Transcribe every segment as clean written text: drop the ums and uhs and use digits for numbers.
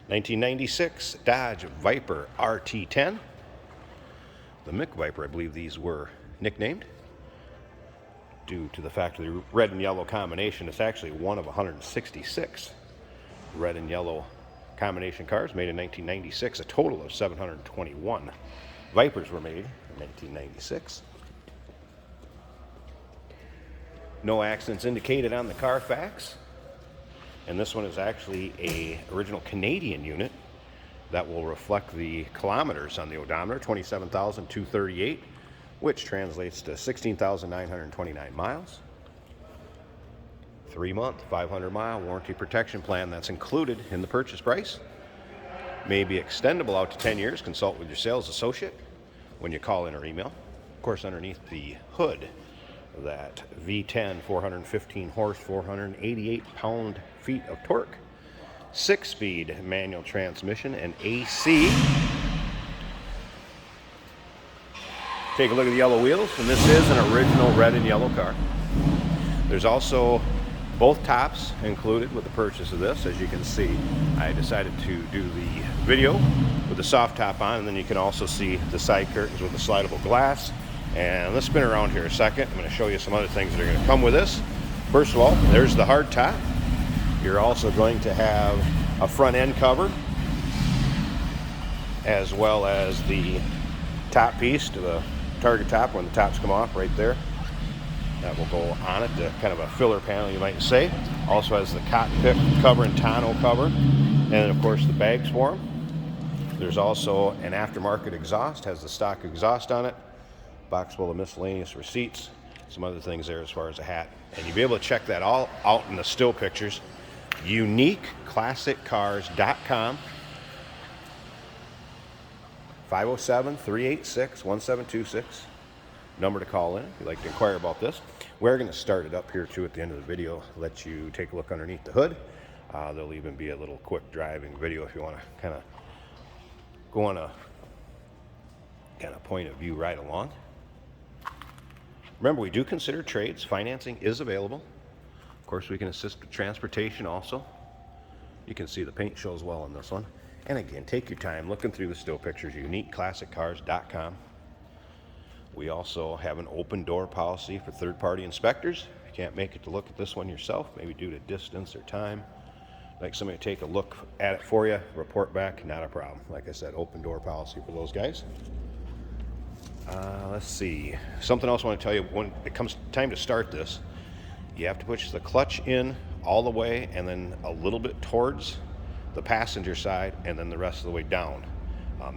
1996 Dodge Viper RT10. The Mick Viper, I believe these were nicknamed due to the fact of the red and yellow combination. It's actually one of 166 red and yellow combination cars made in 1996. A total of 721 Vipers were made in 1996. No accidents indicated on the Carfax. And this one is actually a original Canadian unit that will reflect the kilometers on the odometer, 27,238, which translates to 16,929 miles. 3-month, 500-mile warranty protection plan that's included in the purchase price. May be extendable out to 10 years. Consult with your sales associate when you call in or email. Of course, underneath the hood, that V10, 415 horse, 488 pound-feet of torque, 6-speed manual transmission, and AC. Take a look at the yellow wheels, and this is an original red and yellow car. There's also both tops included with the purchase of this. As you can see, I decided to do the video with the soft top on, and then you can also see the side curtains with the slidable glass. And let's spin around here a second. I'm going to show you some other things that are going to come with this. First of all, there's the hard top. You're also going to have a front end cover, as well as the top piece to the target top when the tops come off right there. That will go on it, the kind of a filler panel, you might say. Also has the cockpit cover and tonneau cover, and then of course the bags for them. There's also an aftermarket exhaust, has the stock exhaust on it. Box full of miscellaneous receipts, some other things there as far as a hat. And you'll be able to check that all out in the still pictures. UniqueClassicCars.com. 507-386-1726. Number to call in if you'd like to inquire about this. We're going to start it up here too at the end of the video, let you take a look underneath the hood. There'll even be a little quick driving video if you want to kind of go on a kind of point of view right along. Remember, we do consider trades. Financing is available. Of course, we can assist with transportation also. You can see the paint shows well on this one. And again, take your time looking through the still pictures. UniqueClassicCars.com. We also have an open door policy for third-party inspectors. If you can't make it to look at this one yourself, maybe due to distance or time, like somebody to take a look at it for you, report back, not a problem. Like I said, open door policy for those guys. Let's see. Something else I want to tell you, when it comes time to start this, you have to push the clutch in all the way and then a little bit towards the passenger side and then the rest of the way down.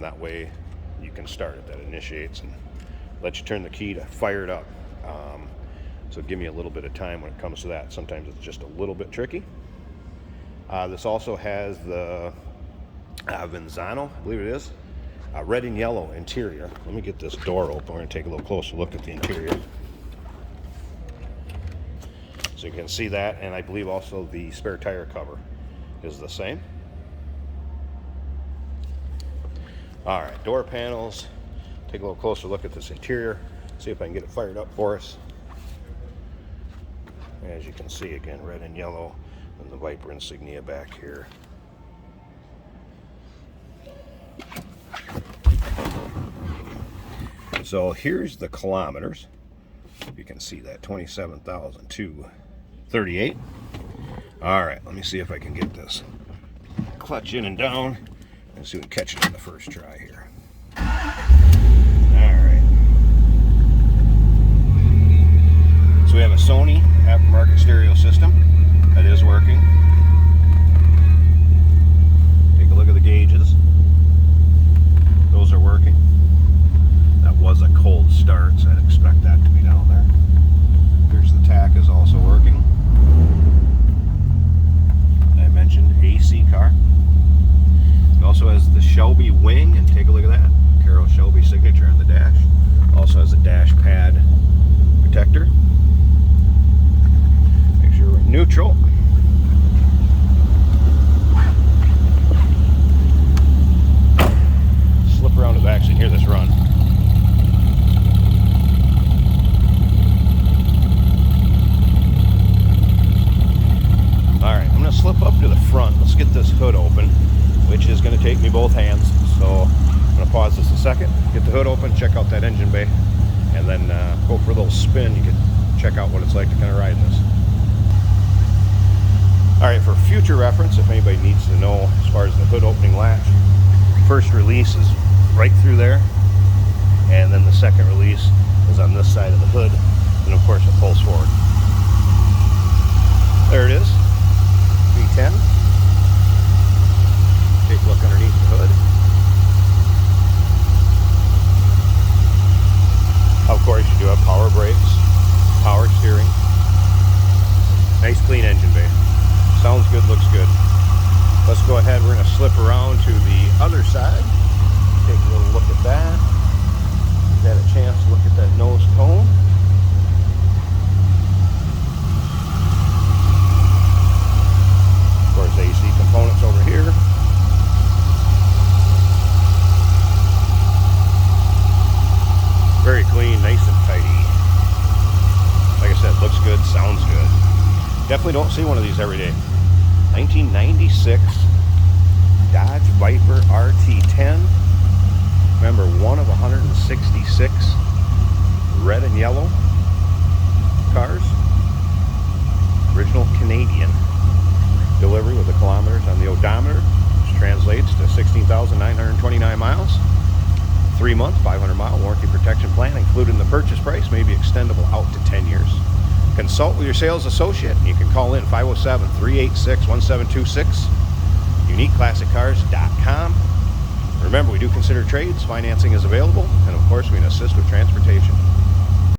That way you can start it. That initiates and lets you turn the key to fire it up. So give me a little bit of time when it comes to that. Sometimes it's just a little bit tricky. This also has the Venzano, I believe it is, red and yellow interior. Let me get this door open. We're going to take a little closer look at the interior. So you can see that, and I believe also the spare tire cover is the same. All right, door panels. Take a little closer look at this interior. See if I can get it fired up for us. As you can see, again, red and yellow, and the Viper insignia back here. So here's the kilometers. You can see that 27,238. All right, let me see if I can get this clutch in and down and see if we can catch it on the first try here. All right. So we have a Sony aftermarket stereo system that is working. Take a look at the gauges. Those are working. That was a cold start, so I'd expect that to be down there. Here's the tack is also working. I mentioned AC car. It also has the Shelby wing, and take a look at that. Carroll Shelby signature on the dash. Also has a dash pad protector. Make sure we're neutral. Slip around the back so you can hear this run. Alright, I'm going to slip up to the front. Let's get this hood open, which go for a little spin, you can check out what it's like to kind of ride this. All right, for future reference, if anybody needs to know as far as the hood opening latch, first release is right through there, and then the second release is on this side of the hood, and of course it pulls forward. There it is, V10. Take a look underneath the hood. Of course, you do have power brakes, power steering. Nice clean engine bay. Sounds good, looks good. Let's go ahead, we're going to slip around to the other side. Take a little look at that. Got a chance to look at that nose cone. Of course, AC components over here. Very clean, nice and tidy. Like I said, looks good, sounds good. Definitely don't see one of these every day. 1996 Dodge Viper RT10. Remember, one of 166 red and yellow cars. Original Canadian. Delivery with the kilometers on the odometer, which translates to 16,929 miles. 3-month, 500-mile warranty protection plan included in the purchase price, may be extendable out to 10 years. Consult with your sales associate. You can call in 507-386-1726, uniqueclassiccars.com. Remember, we do consider trades. Financing is available, and of course, we can assist with transportation.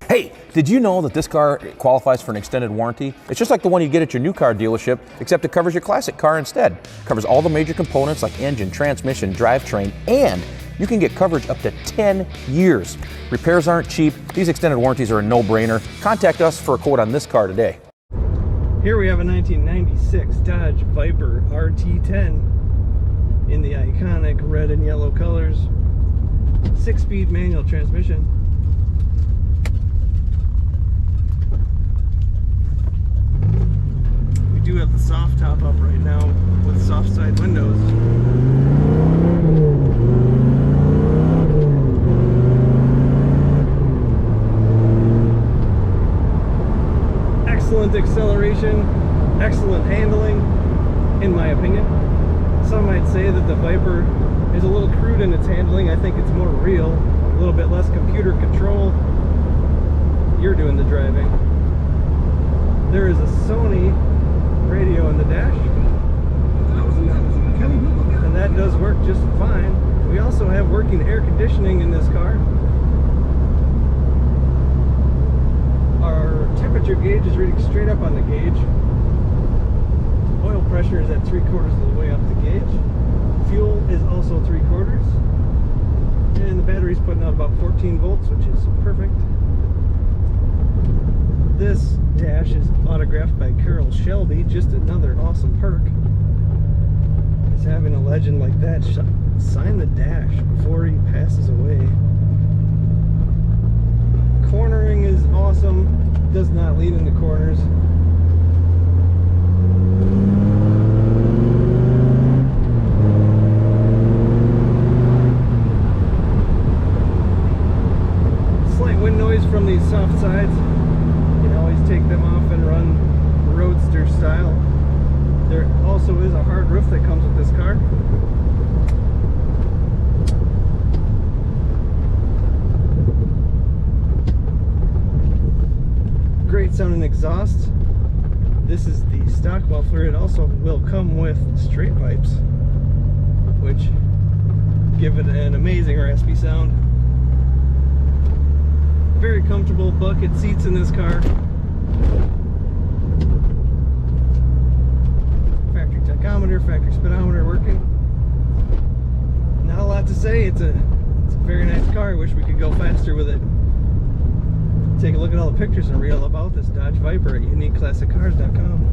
Hey, did you know that this car qualifies for an extended warranty? It's just like the one you get at your new car dealership, except it covers your classic car instead. It covers all the major components like engine, transmission, drivetrain, and you can get coverage up to 10 years. Repairs aren't cheap. These extended warranties are a no-brainer. Contact us for a quote on this car today. Here we have a 1996 Dodge Viper RT10 in the iconic red and yellow colors. 6-speed manual transmission. We do have the soft top up right now with soft side windows. Excellent acceleration, excellent handling, in my opinion. Some might say that the Viper is a little crude in its handling. I think it's more real, a little bit less computer control. You're doing the driving. There is a Sony radio in the dash, and that does work just fine. We also have working air conditioning in this car. Our temperature gauge is reading straight up on the gauge. Oil pressure is at 3/4 of the way up the gauge. Fuel is also 3/4. And the battery's putting out about 14 volts, which is perfect. This dash is autographed by Carroll Shelby, just another awesome perk. Is having a legend like that sign the dash before he passes away. Cornering is awesome, does not lead into corners. Slight wind noise from these soft sides. You can always take them off and run roadster style. There also is a hard roof that comes with this car. Great sounding exhaust. This is the stock muffler. It also will come with straight pipes, which give it an amazing raspy sound. Very comfortable bucket seats in this car. Factory tachometer, factory speedometer working. Not a lot to say. It's a very nice car. I wish we could go faster with it. Take a look at all the pictures and read all about this Dodge Viper at uniqueclassiccars.com.